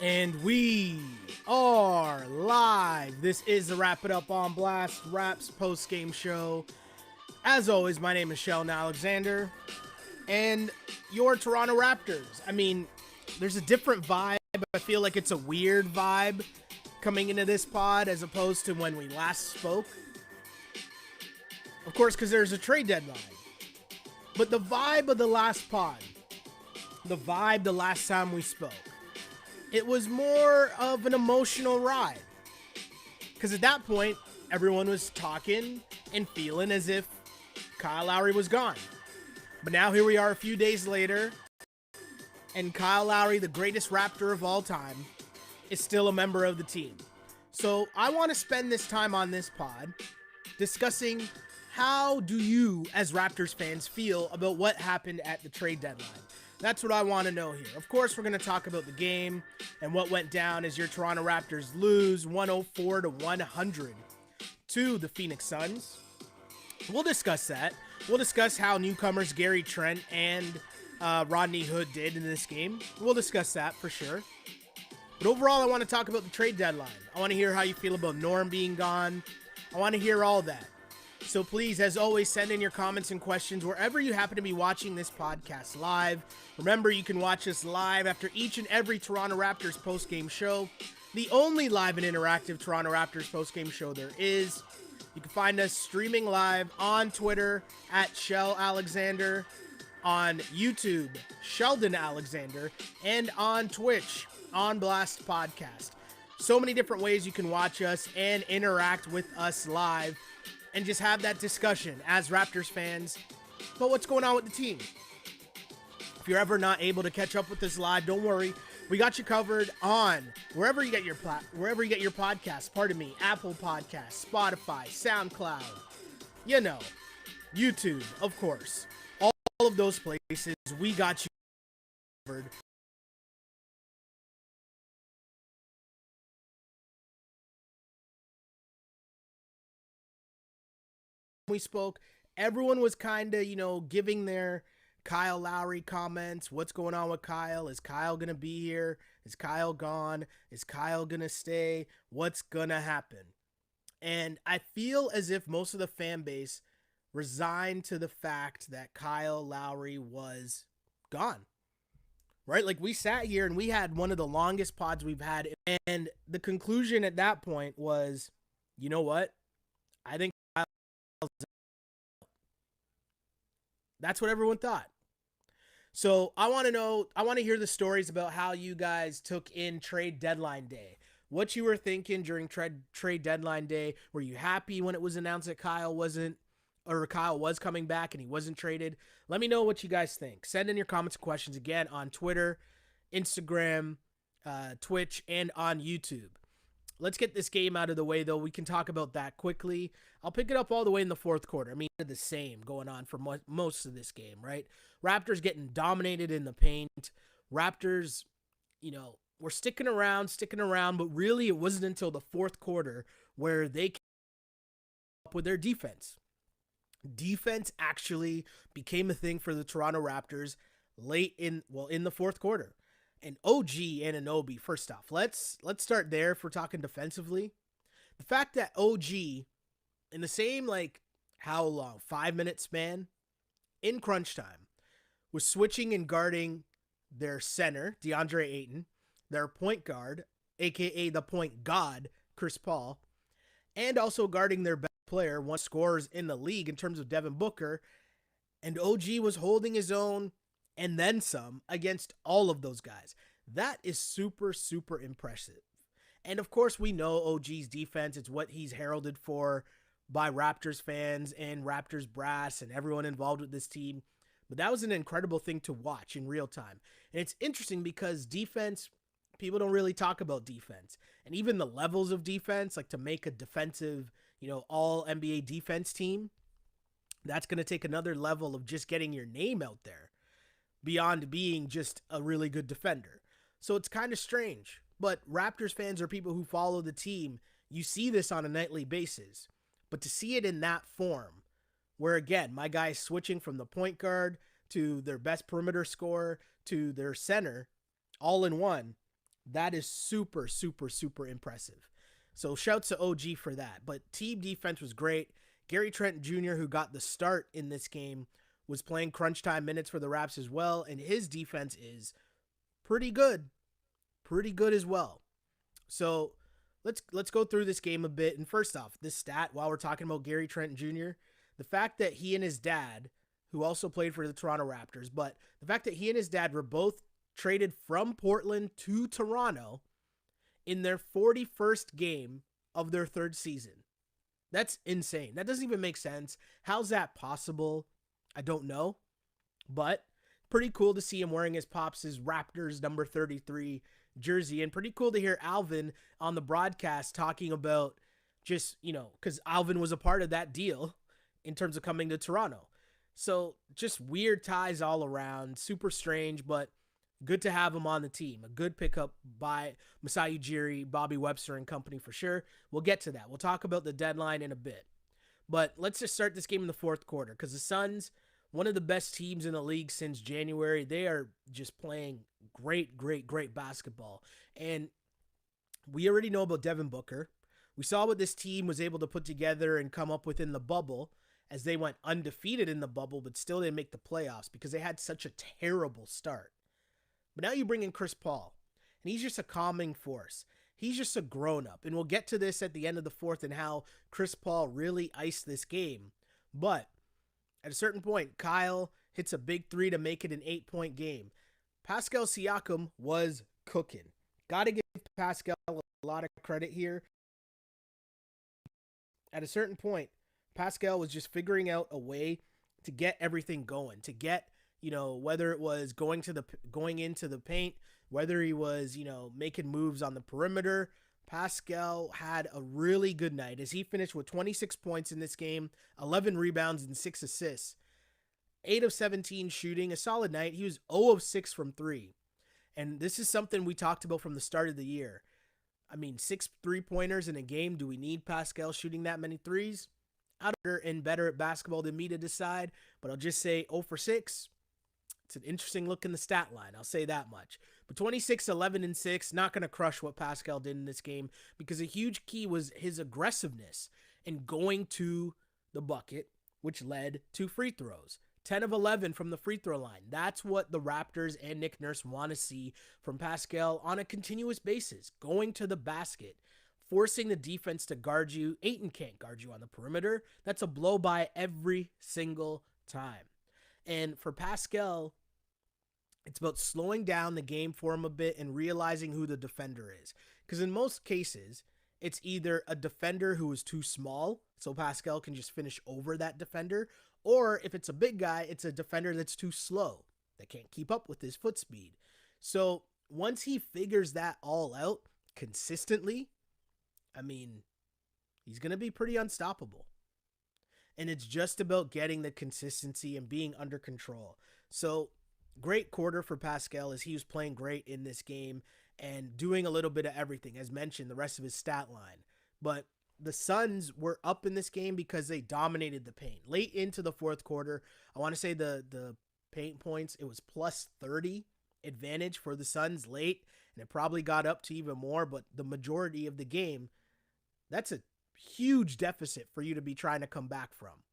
And we are live. This is the Wrap It Up on Blast Raps post-game show. As always, my name is Sheldon Alexander, and your Toronto Raptors. I mean, there's a different vibe. I feel like it's a weird vibe coming into this pod as opposed to when we last spoke. Of course, because there's a trade deadline. But the vibe of the last pod, the vibe the last time we spoke, it was more of an emotional ride. Because at that point, everyone was talking and feeling as if Kyle Lowry was gone. But now here we are a few days later, and Kyle Lowry, the greatest Raptor of all time, is still a member of the team. So I want to spend this time on this pod discussing how do you, as Raptors fans, feel about what happened at the trade deadline. That's what I want to know here. Of course, we're going to talk about the game and what went down as your Toronto Raptors lose 104-100 to the Phoenix Suns. We'll discuss that. We'll discuss how newcomers Gary Trent and Rodney Hood did in this game. We'll discuss that for sure. But overall, I want to talk about the trade deadline. I want to hear how you feel about Norm being gone. I want to hear all that. So please, as always, send in your comments and questions wherever you happen to be watching this podcast live. Remember, you can watch us live after each and every Toronto Raptors postgame show. The only live and interactive Toronto Raptors postgame show there is. You can find us streaming live on Twitter at Shell Alexander, on YouTube, Sheldon Alexander, and on Twitch, on Blast Podcast. So many different ways you can watch us and interact with us live and just have that discussion as Raptors fans about what's going on with the team. If you're ever not able to catch up with us live, don't worry. We got you covered on wherever you get your podcasts. Pardon me, Apple Podcasts, Spotify, SoundCloud, YouTube, of course. All of those places, we got you covered. We spoke, everyone was kind of, giving their Kyle Lowry comments. What's going on with Kyle? Is Kyle going to be here? Is Kyle gone? Is Kyle going to stay? What's going to happen? And I feel as if most of the fan base resigned to the fact that Kyle Lowry was gone. Right? Like, we sat here and we had one of the longest pods we've had. And the conclusion at that point was, you know what? I think that's what everyone thought. So I want to hear the stories about how you guys took in trade deadline day. What you were thinking during trade deadline day. Were you happy when it was announced that Kyle was coming back and he wasn't traded? Let me know what you guys think. Send in your comments and questions again on Twitter, Instagram, Twitch, and on YouTube. Let's get this game out of the way, though. We can talk about that quickly. I'll pick it up all the way in the fourth quarter. I mean, the same going on for most of this game, right? Raptors getting dominated in the paint. Raptors, were sticking around, but really it wasn't until the fourth quarter where they came up with their defense. Defense actually became a thing for the Toronto Raptors late in the fourth quarter. And OG Anunoby, first off, let's start there if we're talking defensively. The fact that OG, in the same, how long, 5-minute span, in crunch time, was switching and guarding their center, DeAndre Ayton, their point guard, a.k.a. the point god, Chris Paul, and also guarding their best player, one scorers in the league in terms of Devin Booker, and OG was holding his own and then some against all of those guys. That is super, super impressive. And of course, we know OG's defense. It's what he's heralded for by Raptors fans and Raptors brass and everyone involved with this team. But that was an incredible thing to watch in real time. And it's interesting because defense, people don't really talk about defense. And even the levels of defense, like to make a defensive, all NBA defense team, that's going to take another level of just getting your name out there beyond being just a really good defender. So it's kind of strange. But Raptors fans are people who follow the team. You see this on a nightly basis. But to see it in that form, where again, my guy's switching from the point guard to their best perimeter scorer to their center, all in one, That is super, super, super impressive. So shouts to OG for that. But team defense was great. Gary Trent Jr., who got the start in this game, was playing crunch time minutes for the Raps as well, and his defense is pretty good. Pretty good as well. So let's go through this game a bit. And first off, this stat, while we're talking about Gary Trent Jr., the fact that he and his dad, who also played for the Toronto Raptors, but the fact that he and his dad were both traded from Portland to Toronto in their 41st game of their third season. That's insane. That doesn't even make sense. How's that possible? I don't know. But pretty cool to see him wearing his Pops' Raptors number 33 jersey. And pretty cool to hear Alvin on the broadcast talking about just, because Alvin was a part of that deal in terms of coming to Toronto. So just weird ties all around. Super strange, but good to have him on the team. A good pickup by Masai Ujiri, Bobby Webster and company for sure. We'll get to that. We'll talk about the deadline in a bit. But let's just start this game in the fourth quarter because the Suns, one of the best teams in the league since January, they are just playing great, great, great basketball. And we already know about Devin Booker. We saw what this team was able to put together and come up with in the bubble as they went undefeated in the bubble, but still didn't make the playoffs because they had such a terrible start. But now you bring in Chris Paul, and he's just a calming force. He's just a grown-up, and we'll get to this at the end of the fourth and how Chris Paul really iced this game. But at a certain point, Kyle hits a big three to make it an 8-point game. Pascal Siakam was cooking. Got to give Pascal a lot of credit here. At a certain point, Pascal was just figuring out a way to get everything going, to get, whether it was going into the paint, whether he was, making moves on the perimeter. Pascal had a really good night as he finished with 26 points in this game, 11 rebounds and 6 assists. 8 of 17 shooting, a solid night. He was 0 of 6 from 3. And this is something we talked about from the start of the year. I mean, 6 3-pointers in a game. Do we need Pascal shooting that many threes? Out and better at basketball than me to decide, but I'll just say 0 for 6. It's an interesting look in the stat line. I'll say that much. But 26, 11, and 6, not going to crush what Pascal did in this game because a huge key was his aggressiveness and going to the bucket, which led to free throws. 10 of 11 from the free throw line. That's what the Raptors and Nick Nurse want to see from Pascal on a continuous basis. Going to the basket, forcing the defense to guard you. Ayton can't guard you on the perimeter. That's a blow by every single time. And for Pascal, it's about slowing down the game for him a bit and realizing who the defender is. Because in most cases, it's either a defender who is too small, so Pascal can just finish over that defender, or if it's a big guy, it's a defender that's too slow, that can't keep up with his foot speed. So once he figures that all out consistently, I mean, he's going to be pretty unstoppable. And it's just about getting the consistency and being under control. So great quarter for Pascal as he was playing great in this game and doing a little bit of everything, as mentioned, the rest of his stat line. But the Suns were up in this game because they dominated the paint. Late into the fourth quarter, I want to say the paint points, it was plus 30 advantage for the Suns late, and it probably got up to even more, but the majority of the game, that's a huge deficit for you to be trying to come back from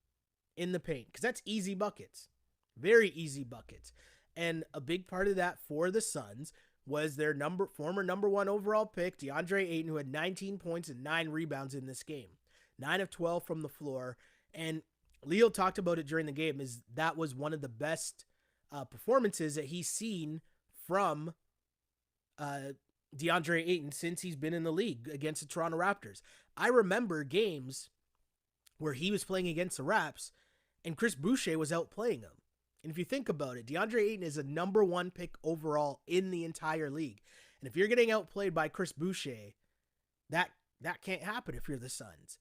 in the paint, because that's easy buckets, very easy buckets. And a big part of that for the Suns was their former number 1 overall pick, DeAndre Ayton, who had 19 points and 9 rebounds in this game, 9 of 12 from the floor. And Leo talked about it during the game, is that was one of the best performances that he's seen from DeAndre Ayton since he's been in the league against the Toronto Raptors. I remember games where he was playing against the Raps and Chris Boucher was outplaying him. And if you think about it, DeAndre Ayton is a number 1 pick overall in the entire league. And if you're getting outplayed by Chris Boucher, that can't happen if you're the Suns.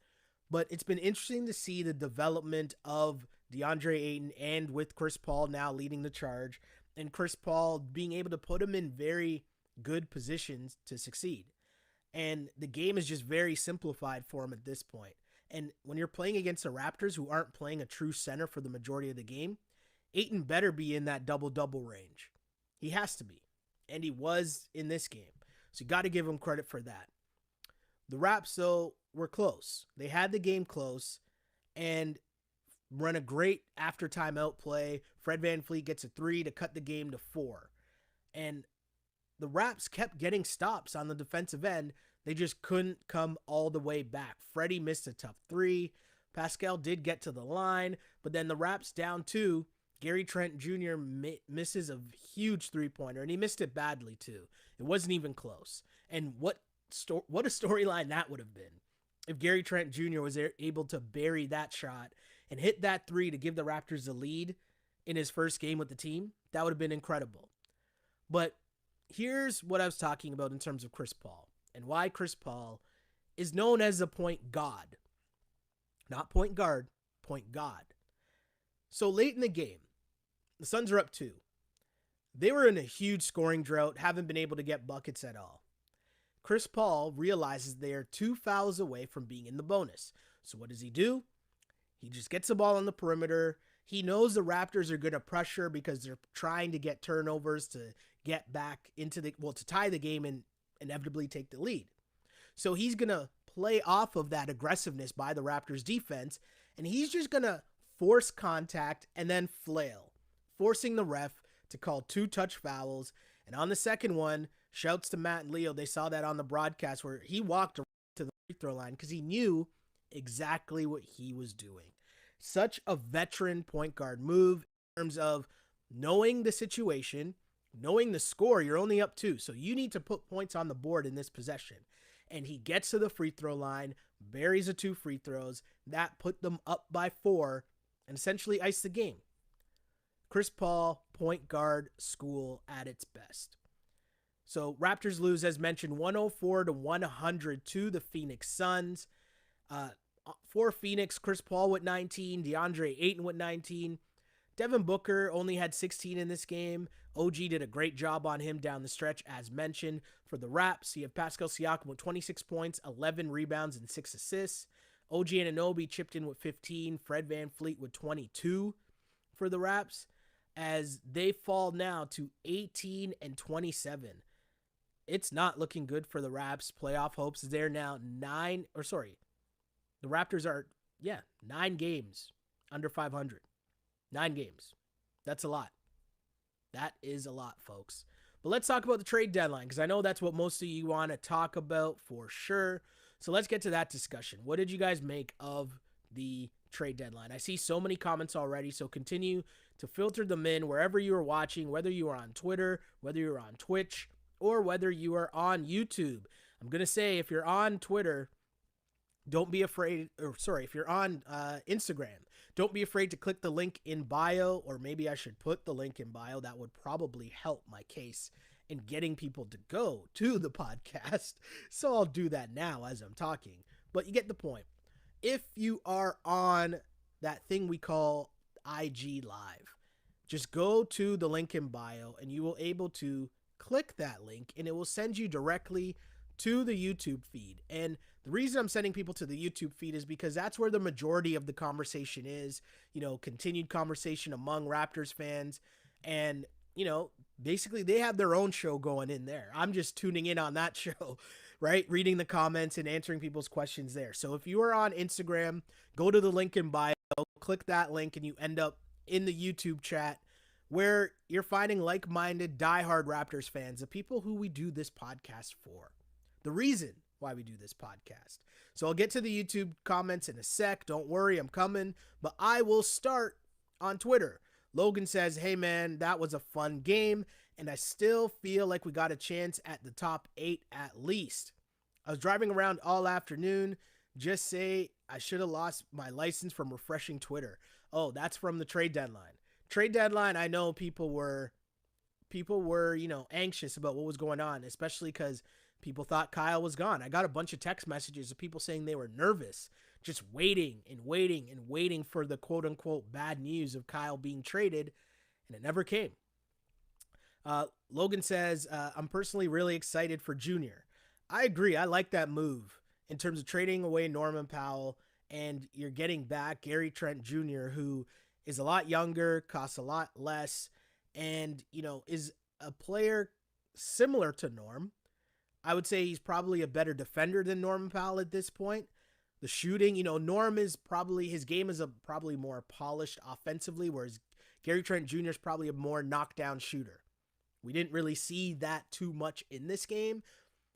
But it's been interesting to see the development of DeAndre Ayton and with Chris Paul now leading the charge and Chris Paul being able to put him in very good positions to succeed. And the game is just very simplified for him at this point. And when you're playing against the Raptors, who aren't playing a true center for the majority of the game, Ayton better be in that double-double range. He has to be. And he was in this game. So you got to give them credit for that. The Raps, though, were close. They had the game close and run a great after timeout play. Fred VanVleet gets a 3 to cut the game to 4. And the Raps kept getting stops on the defensive end. They just couldn't come all the way back. Freddie missed a tough 3. Pascal did get to the line, but then the Raps down 2. Gary Trent Jr. misses a huge 3-pointer, and he missed it badly too. It wasn't even close. And what a storyline that would have been if Gary Trent Jr. was able to bury that shot and hit that 3 to give the Raptors the lead in his first game with the team. That would have been incredible. But here's what I was talking about in terms of Chris Paul and why Chris Paul is known as the point god. Not point guard, point god. So late in the game, the Suns are up 2. They were in a huge scoring drought, haven't been able to get buckets at all. Chris Paul realizes they are 2 fouls away from being in the bonus. So what does he do? He just gets the ball on the perimeter. He knows the Raptors are going to pressure because they're trying to get turnovers to get back into to tie the game and inevitably take the lead. So he's going to play off of that aggressiveness by the Raptors defense, and he's just going to force contact and then flail, forcing the ref to call 2 touch fouls. And on the second one, shouts to Matt and Leo. They saw that on the broadcast where he walked to the free throw line because he knew exactly what he was doing. Such a veteran point guard move in terms of knowing the situation, knowing the score. You're only up 2, so you need to put points on the board in this possession. And he gets to the free throw line, buries the 2 free throws. That put them up by 4 and essentially iced the game. Chris Paul, point guard school at its best. So Raptors lose, as mentioned, 104-100 to the Phoenix Suns. For Phoenix, Chris Paul with 19, DeAndre Ayton with 19. Devin Booker only had 16 in this game. OG did a great job on him down the stretch, as mentioned. For the Raps, you have Pascal Siakam with 26 points, 11 rebounds, and 6 assists. OG Anunoby chipped in with 15. Fred VanVleet with 22 for the Raps, as they fall now to 18-27. It's not looking good for the Raps. Playoff hopes. They're now the Raptors are, 9 games under 500. 9 games. That's a lot. That is a lot, folks. But let's talk about the trade deadline, because I know that's what most of you want to talk about for sure. So let's get to that discussion. What did you guys make of the trade deadline? I see so many comments already, so continue to filter them in wherever you are watching, whether you are on Twitter, whether you're on Twitch, or whether you are on YouTube. I'm going to say, if you're on Twitter, don't be afraid, if you're on Instagram, don't be afraid to click the link in bio, or maybe I should put the link in bio. That would probably help my case in getting people to go to the podcast. So I'll do that now as I'm talking. But you get the point. If you are on that thing we call IG Live, just go to the link in bio and you will able to click that link and it will send you directly to the YouTube feed. And the reason I'm sending people to the YouTube feed is because that's where the majority of the conversation is, continued conversation among Raptors fans. And, basically they have their own show going in there. I'm just tuning in on that show, right? Reading the comments and answering people's questions there. So if you are on Instagram, go to the link in bio, click that link, and you end up in the YouTube chat where you're finding like-minded, diehard Raptors fans, the people who we do this podcast for. The reason why we do this podcast. So I'll get to the YouTube comments in a sec. Don't worry, I'm coming. But I will start on Twitter. Logan says, hey man, that was a fun game, and I still feel like we got a chance at the top 8 at least. I was driving around all afternoon. Just say I should have lost my license from refreshing Twitter. Oh, that's from the trade deadline. Trade deadline, I know people were, anxious about what was going on, especially because people thought Kyle was gone. I got a bunch of text messages of people saying they were nervous, just waiting for the quote-unquote bad news of Kyle being traded, and it never came. Logan says, I'm personally really excited for Junior. I agree. I like that move in terms of trading away Norman Powell, and you're getting back Gary Trent Jr., who is a lot younger, costs a lot less, and, is a player similar to Norm, I would say he's probably a better defender than Norman Powell at this point. The shooting, Norm is probably his game is probably more polished offensively, whereas Gary Trent Jr. is probably a more knockdown shooter. We didn't really see that too much in this game,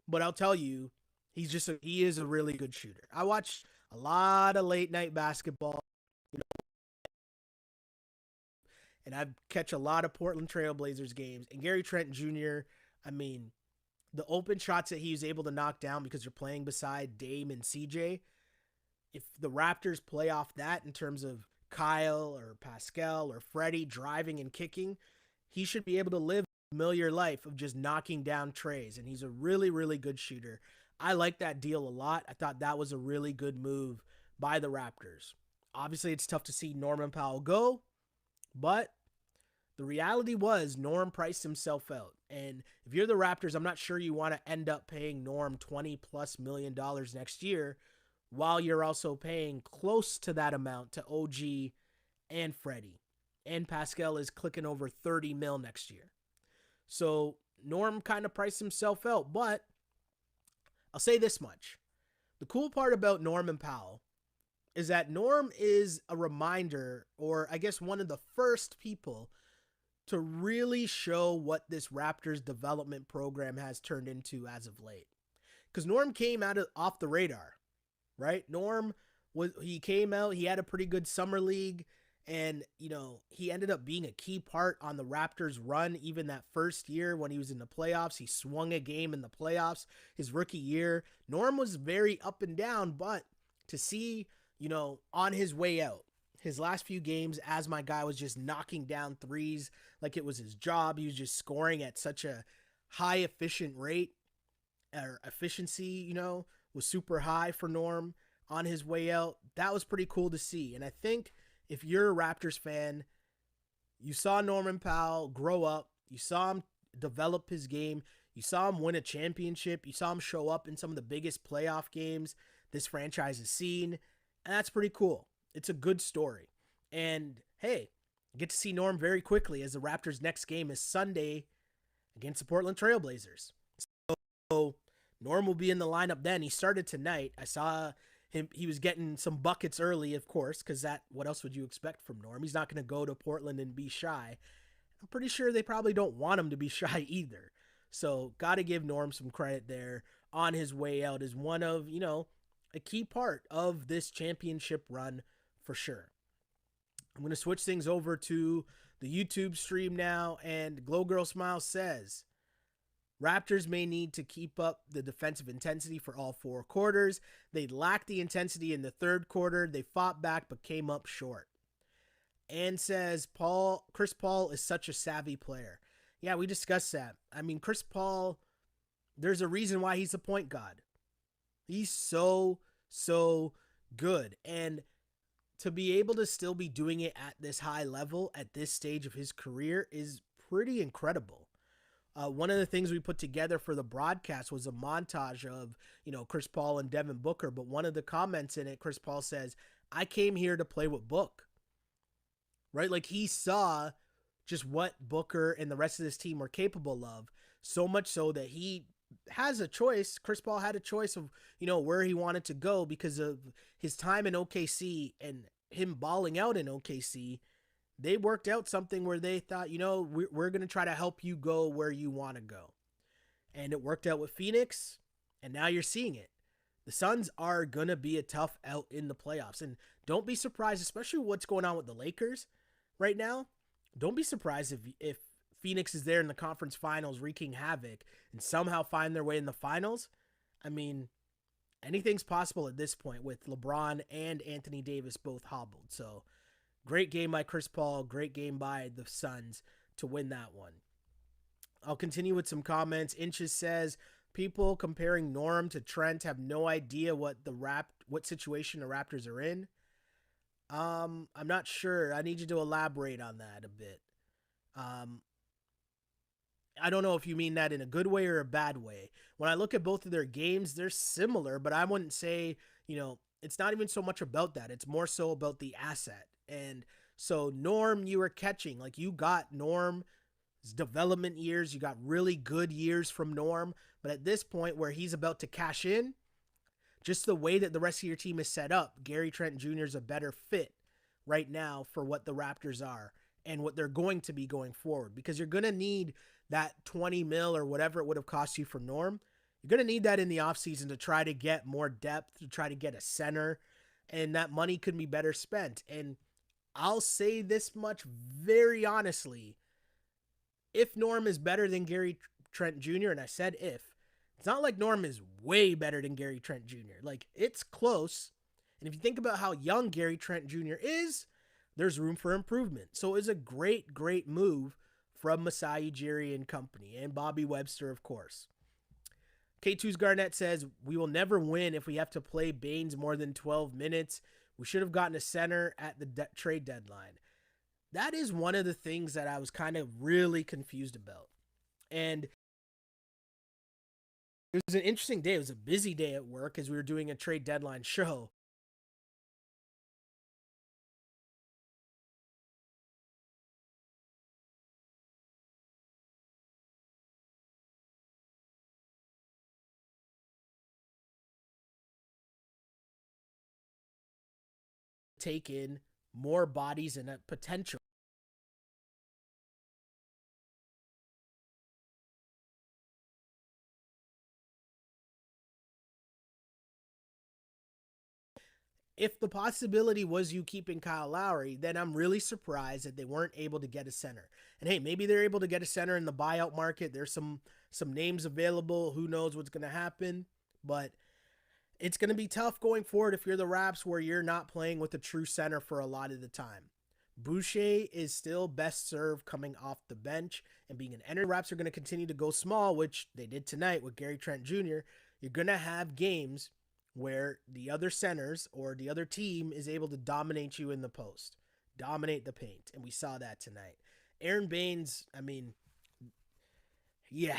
but I'll tell you, he is a really good shooter. I watched a lot of late night basketball, and I catch a lot of Portland Trailblazers games. And Gary Trent Jr., I mean, the open shots that he was able to knock down because you're playing beside Dame and CJ, if the Raptors play off that in terms of Kyle or Pascal or Freddie driving and kicking, he should be able to live a familiar life of just knocking down trays. And he's a really, really good shooter. I like that deal a lot. I thought that was a really good move by the Raptors. Obviously, it's tough to see Norman Powell go, but the reality was Norm priced himself out. And if you're the Raptors, I'm not sure you want to end up paying Norm $20+ million next year while you're also paying close to that amount to OG and Freddie. And Pascal is clicking over 30 mil next year. So Norm kind of priced himself out, but I'll say this much. The cool part about Norm and Powell is that Norm is a reminder, or I guess one of the first people to really show what this Raptors development program has turned into as of late. Because Norm came off the radar, right? He came out, he had a pretty good summer league, and he ended up being a key part on the Raptors run. Even that first year when he was in the playoffs, he swung a game in the playoffs his rookie year. Norm was very up and down, but to see, on his way out, his last few games, as my guy was just knocking down threes like it was his job. He was just scoring at such a high efficient rate, or efficiency, was super high for Norm on his way out. That was pretty cool to see. And I think if you're a Raptors fan, you saw Norman Powell grow up, you saw him develop his game, you saw him win a championship, you saw him show up in some of the biggest playoff games this franchise has seen, and that's pretty cool. It's a good story. And hey, you get to see Norm very quickly, as the Raptors' next game is Sunday against the Portland Trailblazers. So Norm will be in the lineup then. He started tonight. I saw him. He was getting some buckets early, of course, because what else would you expect from Norm? He's not going to go to Portland and be shy. I'm pretty sure they probably don't want him to be shy either. So got to give Norm some credit there on his way out as one of, a key part of this championship run for sure. I'm going to switch things over to the YouTube stream now, and Glow Girl Smile says, Raptors may need to keep up the defensive intensity for all 4 quarters. They lacked the intensity in the third quarter. They fought back but came up short. And says, Chris Paul is such a savvy player. Yeah, we discussed that. I mean, Chris Paul, there's a reason why he's a point guard. He's so good. And to be able to still be doing it at this high level at this stage of his career is pretty incredible. One of the things we put together for the broadcast was a montage of, Chris Paul and Devin Booker. But one of the comments in it, Chris Paul says, I came here to play with Book. Right? Like, he saw just what Booker and the rest of this team were capable of, so much so that he has a choice. Chris Paul had a choice of, where he wanted to go because of his time in OKC and him balling out in OKC. They worked out something where they thought, we're going to try to help you go where you want to go. And it worked out with Phoenix, and now you're seeing it. The Suns are going to be a tough out in the playoffs. And don't be surprised, especially what's going on with the Lakers right now. Don't be surprised if Phoenix is there in the conference finals wreaking havoc and somehow find their way in the finals. I mean, anything's possible at this point with LeBron and Anthony Davis both hobbled. So great game by Chris Paul, great game by the Suns to win that one. I'll continue with some comments. Inches says, people comparing Norm to Trent have no idea what situation the Raptors are in. I'm not sure. I need you to elaborate on that a bit. I don't know if you mean that in a good way or a bad way. When I look at both of their games, they're similar, but I wouldn't say, it's not even so much about that. It's more so about the asset. And so Norm, you were catching, like, you got Norm's development years. You got really good years from Norm, But at this point where he's about to cash in, just the way that the rest of your team is set up, Gary Trent Jr. is a better fit right now for what the Raptors are and what they're going to be going forward, because you're going to need that 20 mil or whatever it would have cost you for Norm. You're going to need that in the offseason to try to get more depth, to try to get a center, and that money could be better spent. And I'll say this much very honestly. If Norm is better than Gary Trent Jr., and I said if, it's not like Norm is way better than Gary Trent Jr. Like, it's close. And if you think about how young Gary Trent Jr. is, there's room for improvement. So it was a great, great move from Masai Ujiri and company, and Bobby Webster, of course. K2's Garnett says, we will never win if we have to play Baines more than 12 minutes. We should have gotten a center at the trade deadline. That is one of the things that I was kind of really confused about. And it was an interesting day. It was a busy day at work as we were doing a trade deadline show. Take in more bodies and a potential. If the possibility was you keeping Kyle Lowry, then I'm really surprised that they weren't able to get a center. And hey, maybe they're able to get a center in the buyout market. There's some names available. Who knows what's going to happen? But it's going to be tough going forward if you're the Raps, where you're not playing with a true center for a lot of the time. Boucher is still best served coming off the bench and being an energy. Raps are going to continue to go small, which they did tonight with Gary Trent Jr. You're going to have games where the other centers or the other team is able to dominate you in the post, dominate the paint. And we saw that tonight. Aaron Baines, I mean, yeah,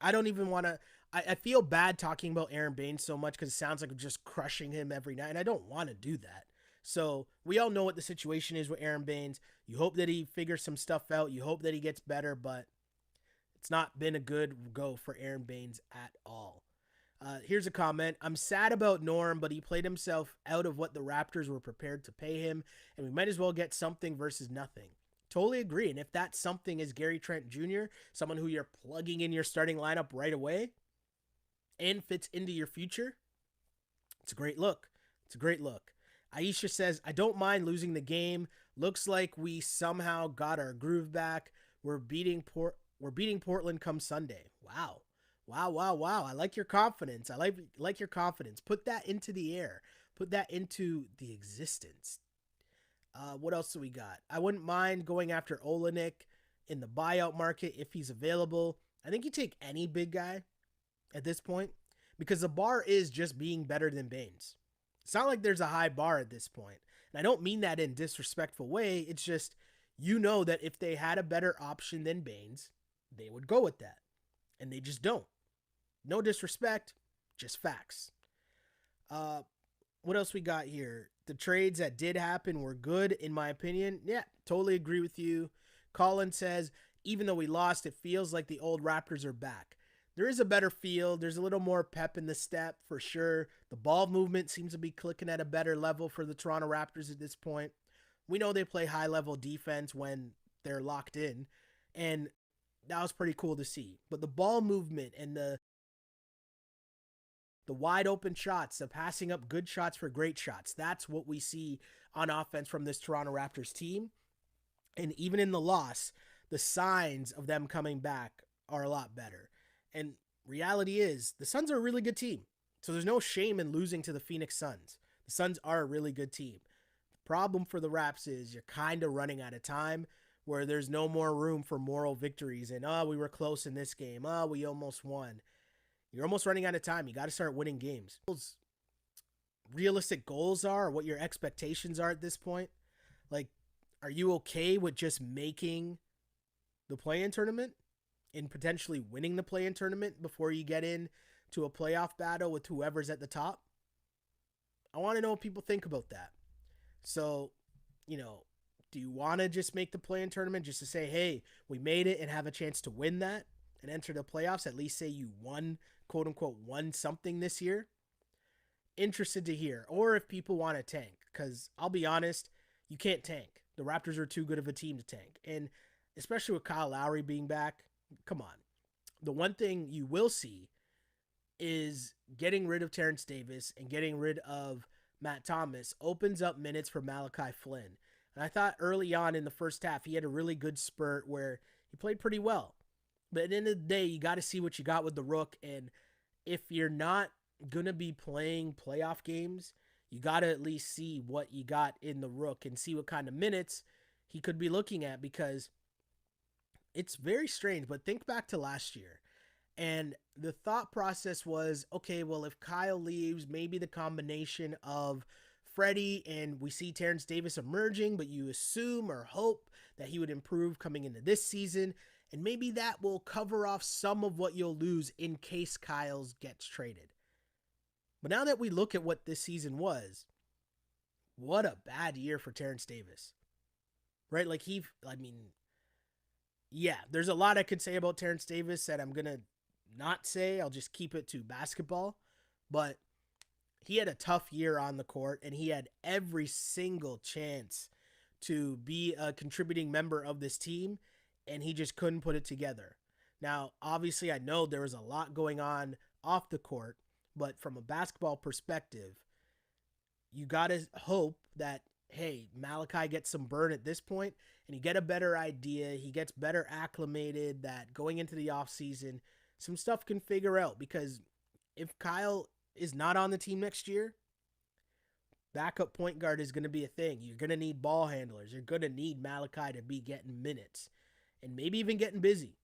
I don't even want to. I feel bad talking about Aaron Baines so much because it sounds like I'm just crushing him every night, and I don't want to do that. So we all know what the situation is with Aaron Baines. You hope that he figures some stuff out. You hope that he gets better, but it's not been a good go for Aaron Baines at all. Here's a comment. I'm sad about Norm, but he played himself out of what the Raptors were prepared to pay him, and we might as well get something versus nothing. Totally agree. And if that something is Gary Trent Jr., someone who you're plugging in your starting lineup right away and fits into your future, it's a great look. It's a great look. Aisha says, I don't mind losing the game. Looks like we somehow got our groove back. We're beating Portland come Sunday. Wow. Wow, wow, wow. I like your confidence. I like your confidence. Put that into the air. Put that into the existence. What else do we got? I wouldn't mind going after Olenek in the buyout market if he's available. I think you take any big guy at this point, because the bar is just being better than Baines. It's not like there's a high bar at this point. And I don't mean that in a disrespectful way. It's just, you know that if they had a better option than Baines, they would go with that. And they just don't. No disrespect, just facts. What else we got here? The trades that did happen were good, in my opinion. Yeah, totally agree with you. Colin says, even though we lost, it feels like the old Raptors are back. There is a better feel. There's a little more pep in the step for sure. The ball movement seems to be clicking at a better level for the Toronto Raptors at this point. We know they play high-level defense when they're locked in, and that was pretty cool to see. But the ball movement and the wide open shots, the passing up good shots for great shots, that's what we see on offense from this Toronto Raptors team. And even in the loss, the signs of them coming back are a lot better. And reality is, the Suns are a really good team. So there's no shame in losing to the Phoenix Suns. The Suns are a really good team. The problem for the Raps is you're kind of running out of time, where there's no more room for moral victories and, we were close in this game. We almost won. You're almost running out of time. You got to start winning games. Realistic goals are, or what your expectations are at this point. Like, are you okay with just making the play-in tournament and potentially winning the play-in tournament before you get in to a playoff battle with whoever's at the top? I want to know what people think about that. So, do you want to just make the play-in tournament just to say, hey, we made it and have a chance to win that? and enter the playoffs, at least say you won, quote unquote, won something this year, interested to hear. Or if people want to tank, because I'll be honest, you can't tank. The Raptors are too good of a team to tank. And especially with Kyle Lowry being back, come on. The one thing you will see is getting rid of Terrence Davis and getting rid of Matt Thomas opens up minutes for Malachi Flynn. And I thought early on in the first half, he had a really good spurt where he played pretty well. But at the end of the day, you got to see what you got with the Rook. And if you're not going to be playing playoff games, you got to at least see what you got in the Rook and see what kind of minutes he could be looking at, because it's very strange. But think back to last year. And the thought process was, okay, well, if Kyle leaves, maybe the combination of Freddie and we see Terrence Davis emerging, but you assume or hope that he would improve coming into this season. And maybe that will cover off some of what you'll lose in case Kyle's gets traded. But now that we look at what this season was, what a bad year for Terrence Davis. Right? Like yeah, there's a lot I could say about Terrence Davis that I'm going to not say. I'll just keep it to basketball. But he had a tough year on the court, and he had every single chance to be a contributing member of this team, and he just couldn't put it together. Now, obviously, I know there was a lot going on off the court, but from a basketball perspective, you got to hope that, hey, Malachi gets some burn at this point, and you get a better idea. He gets better acclimated, that going into the offseason, some stuff can figure out, because if Kyle is not on the team next year, backup point guard is going to be a thing. You're going to need ball handlers. You're going to need Malachi to be getting minutes and maybe even getting busy.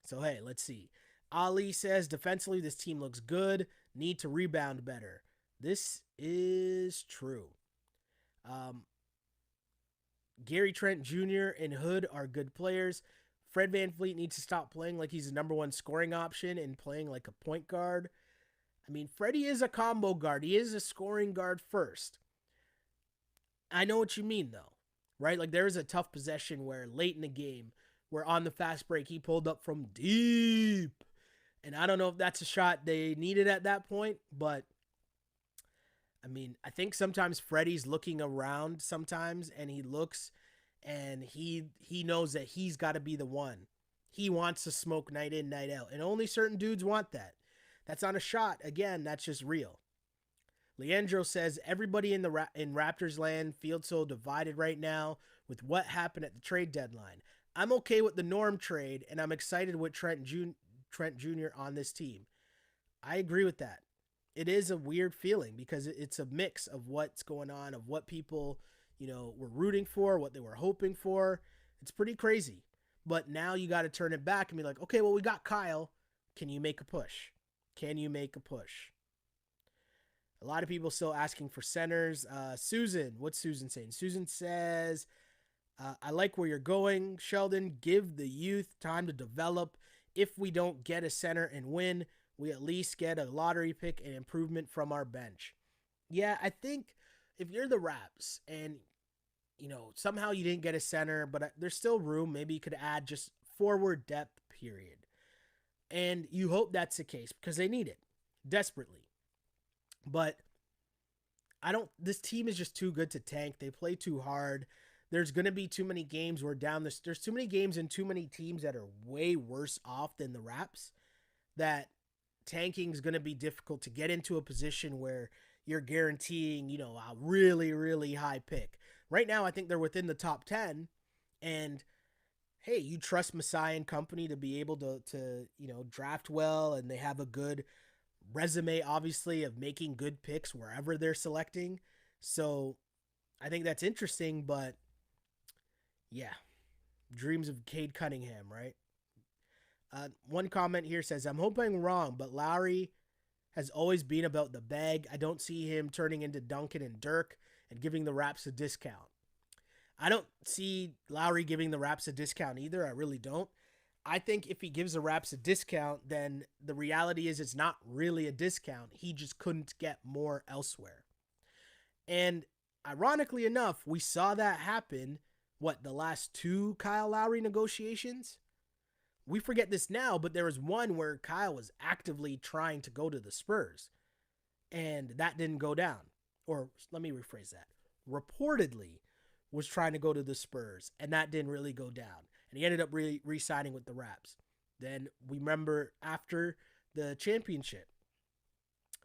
So, hey, let's see. Ali says, defensively, this team looks good. Need to rebound better. This is true. Gary Trent Jr. and Hood are good players. Fred VanVleet needs to stop playing like he's the number one scoring option and playing like a point guard. I mean, Freddie is a combo guard. He is a scoring guard first. I know what you mean, though, right? Like, there was a tough possession where late in the game, where on the fast break, he pulled up from deep. And I don't know if that's a shot they needed at that point, but I mean, I think sometimes Freddie's looking around sometimes, and he looks and he knows that he's got to be the one. He wants to smoke night in, night out, and only certain dudes want that. That's not a shot. Again, that's just real. Leandro says, everybody in Raptors land feels so divided right now with what happened at the trade deadline. I'm okay with the Norm trade, and I'm excited with Trent Jr. on this team. I agree with that. It is a weird feeling because it's a mix of what's going on, of what people, were rooting for, what they were hoping for. It's pretty crazy. But now you got to turn it back and be like, okay, well, we got Kyle. Can you make a push? Can you make a push? A lot of people still asking for centers. Susan, what's Susan saying? Susan says, I like where you're going, Sheldon. Give the youth time to develop. If we don't get a center and win, we at least get a lottery pick and improvement from our bench. Yeah, I think if you're the Raps and, somehow you didn't get a center, but there's still room. Maybe you could add just forward depth, period. And you hope that's the case because they need it desperately. But this team is just too good to tank. They play too hard. There's going to be too many games where there's too many games and too many teams that are way worse off than the Raps, that tanking is going to be difficult to get into a position where you're guaranteeing, a really, really high pick. Right now, I think they're within the top 10, and hey, you trust Masai and company to be able to draft well, and they have a good resume, obviously, of making good picks wherever they're selecting. So I think that's interesting, but yeah, dreams of Cade Cunningham, right? One comment here says, I'm hoping wrong, but Lowry has always been about the bag. I don't see him turning into Duncan and Dirk and giving the Raps a discount. I don't see Lowry giving the Raps a discount either. I really don't. I think if he gives the Raps a discount, then the reality is it's not really a discount. He just couldn't get more elsewhere. And ironically enough, we saw that happen, the last two Kyle Lowry negotiations? we forget this now, but there was one where Kyle was actively trying to go to the Spurs, and that didn't go down. Or let me rephrase that. Reportedly was trying to go to the Spurs, and that didn't really go down. And he ended up re-signing with the Raps. Then we remember after the championship,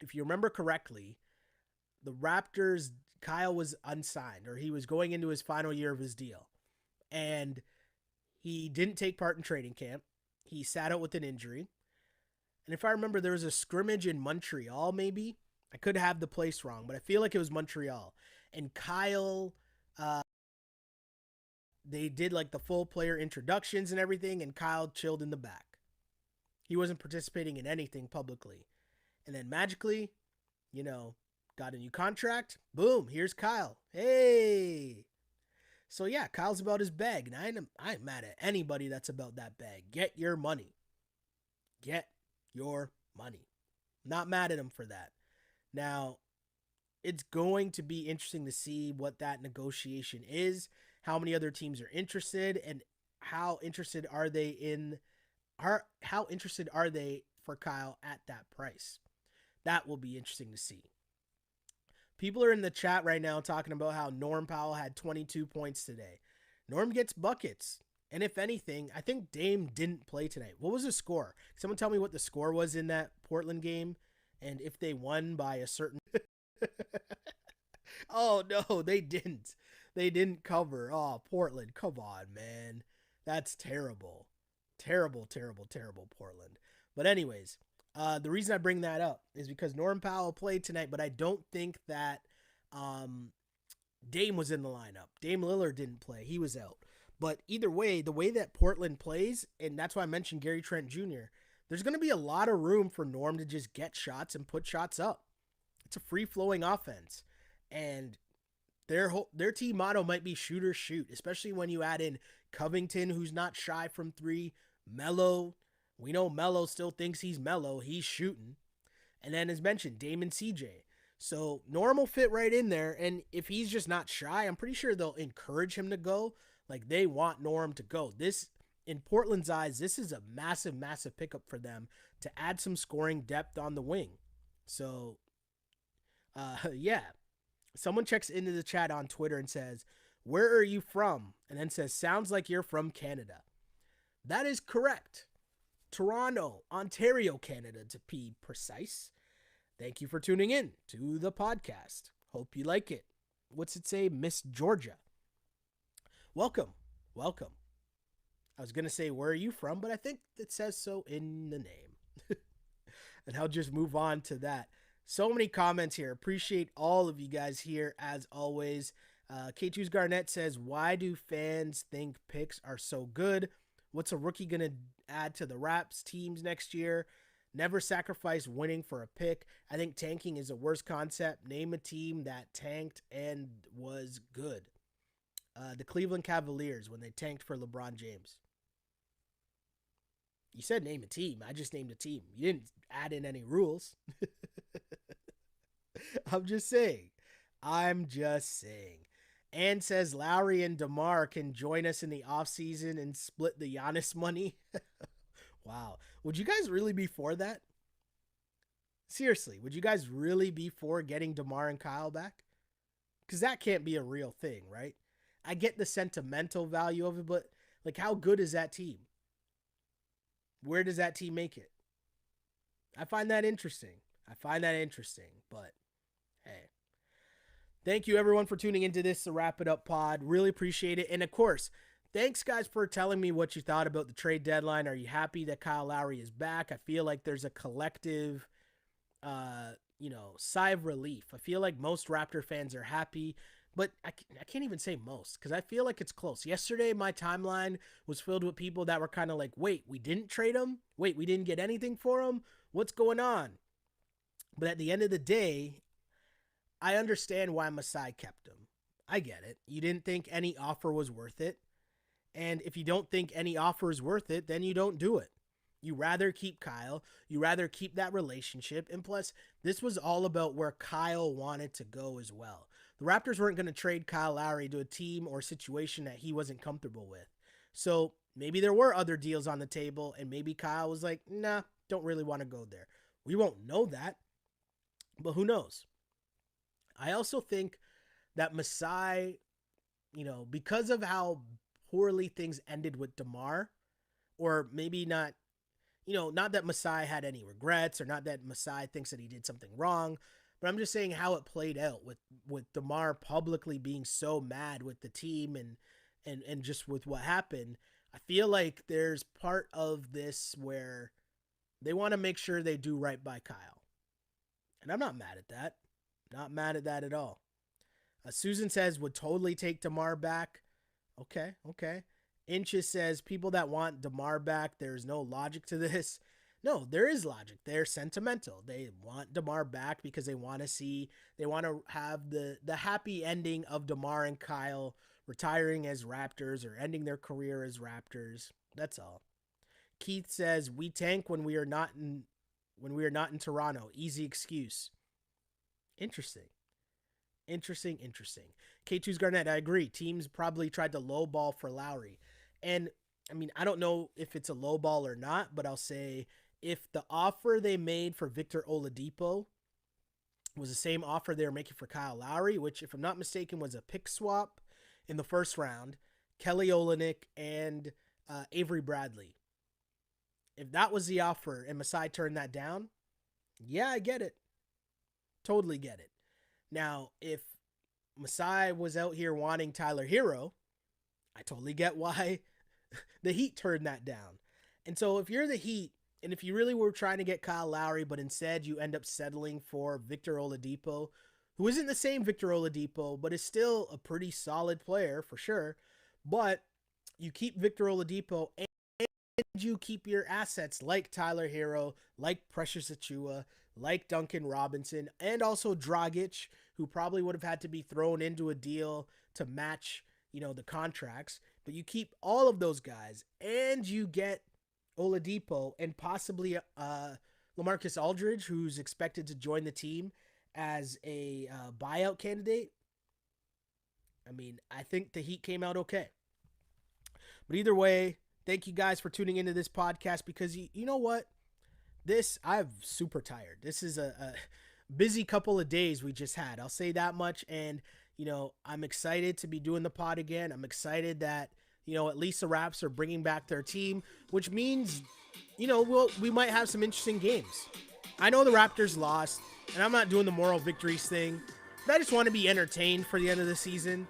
if you remember correctly, the Raptors, Kyle was unsigned, or he was going into his final year of his deal. And he didn't take part in training camp. He sat out with an injury. And if I remember, there was a scrimmage in Montreal, maybe. I could have the place wrong, but I feel like it was Montreal. And Kyle, they did like the full player introductions and everything, and Kyle chilled in the back. He wasn't participating in anything publicly. And then magically, got a new contract. Boom, here's Kyle. Hey. So yeah, Kyle's about his bag, and I ain't mad at anybody that's about that bag. Get your money. Get your money. Not mad at him for that. Now, it's going to be interesting to see what that negotiation is, how many other teams are interested, and how interested are they for Kyle at that price. That will be interesting to see. People are in the chat right now talking about how Norm Powell had 22 points today. Norm gets buckets. And if anything, I think Dame didn't play tonight. What was the score? Someone tell me what the score was in that Portland game and if they won by a certain... Oh, no, they didn't. They didn't cover. Oh, Portland, come on, man. That's terrible. Terrible, terrible, terrible, Portland. But anyways... the reason I bring that up is because Norm Powell played tonight, but I don't think that Dame was in the lineup. Dame Lillard didn't play. He was out. But either way, the way that Portland plays, and that's why I mentioned Gary Trent Jr., there's going to be a lot of room for Norm to just get shots and put shots up. It's a free-flowing offense. And their team motto might be shoot or shoot, especially when you add in Covington, who's not shy from three, Melo. We know Melo still thinks he's Melo. He's shooting. And then as mentioned, Dame and CJ. So Norm will fit right in there. And if he's just not shy, I'm pretty sure they'll encourage him to go. Like they want Norm to go. This, in Portland's eyes, this is a massive, massive pickup for them to add some scoring depth on the wing. So, yeah. Someone checks into the chat on Twitter and says, "Where are you from?" And then says, "Sounds like you're from Canada." That is correct. Toronto, Ontario, Canada, to be precise. Thank you for tuning in to the podcast. Hope you like it. What's it say? Miss Georgia. Welcome. Welcome. I was going to say, where are you from? But I think it says so in the name. And I'll just move on to that. So many comments here. Appreciate all of you guys here, as always. K2's Garnett says, "Why do fans think picks are so good? What's a rookie going to add to the Raps teams next year? Never sacrifice winning for a pick. I think tanking is a worse concept. Name a team that tanked and was good." The Cleveland Cavaliers, when they tanked for LeBron James. You said name a team. I just named a team. You didn't add in any rules. I'm just saying. And says Lowry and DeMar can join us in the offseason and split the Giannis money. Wow. Would you guys really be for that? Seriously, would you guys really be for getting DeMar and Kyle back? Because that can't be a real thing, right? I get the sentimental value of it, but like, how good is that team? Where does that team make it? I find that interesting. But hey. Thank you, everyone, for tuning into this to Wrap It Up pod. Really appreciate it. And, of course, thanks, guys, for telling me what you thought about the trade deadline. Are you happy that Kyle Lowry is back? I feel like there's a collective, sigh of relief. I feel like most Raptor fans are happy, but I can't even say most because I feel like it's close. Yesterday, my timeline was filled with people that were kind of like, wait, we didn't trade him? Wait, we didn't get anything for him? What's going on? But at the end of the day, I understand why Masai kept him. I get it. You didn't think any offer was worth it. And if you don't think any offer is worth it, then you don't do it. You rather keep Kyle. You rather keep that relationship. And plus, this was all about where Kyle wanted to go as well. The Raptors weren't going to trade Kyle Lowry to a team or situation that he wasn't comfortable with. So Maybe there were other deals on the table, and maybe Kyle was like, nah, don't really want to go there. We won't know that, but who knows? I also think that Masai, because of how poorly things ended with DeMar, or maybe not, not that Masai had any regrets or not that Masai thinks that he did something wrong, but I'm just saying how it played out with DeMar publicly being so mad with the team and just with what happened. I feel like there's part of this where they want to make sure they do right by Kyle. And I'm not mad at that. Not mad at that at all. Susan says would totally take DeMar back. Okay. Inches says people that want DeMar back, there's no logic to this. No, there is logic. They're sentimental. They want DeMar back because they want to have the happy ending of DeMar and Kyle retiring as Raptors or ending their career as Raptors. That's all. Keith says we tank when we are not in Toronto. Easy excuse. Interesting. K2's Garnett, I agree. Teams probably tried to lowball for Lowry. And, I mean, I don't know if it's a lowball or not, but I'll say if the offer they made for Victor Oladipo was the same offer they were making for Kyle Lowry, which, if I'm not mistaken, was a pick swap in the first round, Kelly Olynyk and Avery Bradley. If that was the offer and Masai turned that down, yeah, I get it. Totally get it. Now, if Masai was out here wanting Tyler Hero, I totally get why the Heat turned that down. And so if you're the Heat, and if you really were trying to get Kyle Lowry, but instead you end up settling for Victor Oladipo, who isn't the same Victor Oladipo, but is still a pretty solid player for sure, but you keep Victor Oladipo and you keep your assets like Tyler Hero, like Precious Achiuwa, like Duncan Robinson, and also Dragic, who probably would have had to be thrown into a deal to match, the contracts. But you keep all of those guys, and you get Oladipo and possibly LaMarcus Aldridge, who's expected to join the team as a buyout candidate. I mean, I think the Heat came out okay. But either way, thank you guys for tuning into this podcast because you know what? I'm super tired. This is a busy couple of days we just had. I'll say that much. And, I'm excited to be doing the pod again. I'm excited that, at least the Raps are bringing back their team, which means, we might have some interesting games. I know the Raptors lost, and I'm not doing the moral victories thing, but I just want to be entertained for the end of the season.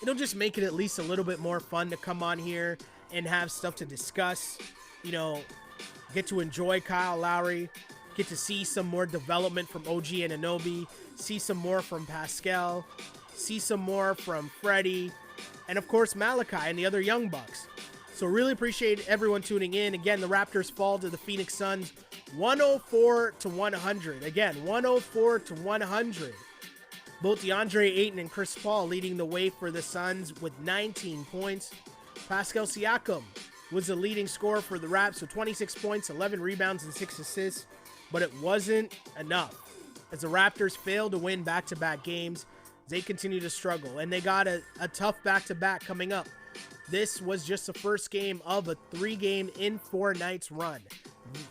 It'll just make it at least a little bit more fun to come on here and have stuff to discuss, get to enjoy Kyle Lowry, get to see some more development from OG Anunoby, see some more from Pascal, see some more from Freddie, and of course Malachi and the other Young Bucks. So really appreciate everyone tuning in. Again, the Raptors fall to the Phoenix Suns 104-100. Again, 104-100. Both DeAndre Ayton and Chris Paul leading the way for the Suns with 19 points. Pascal Siakam was the leading scorer for the Raps with 26 points, 11 rebounds, and 6 assists. But it wasn't enough as the Raptors failed to win back-to-back games. They continue to struggle, and they got a tough back-to-back coming up. This was just the first game of a 3-game in 4 nights run.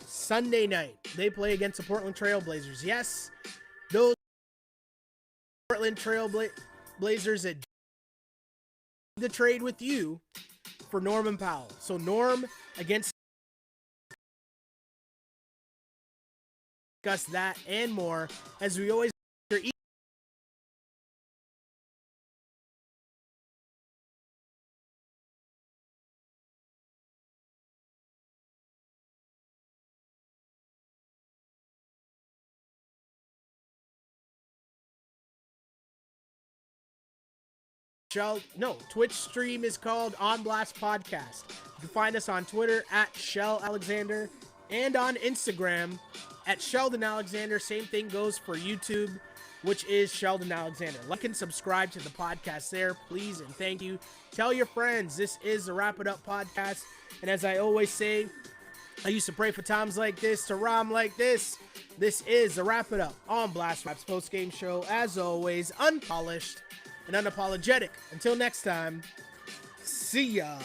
Sunday night, they play against the Portland Trail Blazers. Yes, those Portland Trail Blazers that the trade with you for Norman Powell. So Norm against discuss that and more as we always Twitch stream is called On Blast Podcast. You can find us on Twitter at Shell Alexander and on Instagram at Sheldon Alexander. Same thing goes for YouTube, which is Sheldon Alexander. Like and subscribe to the podcast there, please, and thank you. Tell your friends. This is the Wrap It Up podcast. And as I always say, I used to pray for times like this to rhyme like this. This is the Wrap It Up on Blast Raps postgame show. As always, unpolished and unapologetic. Until next time, see ya.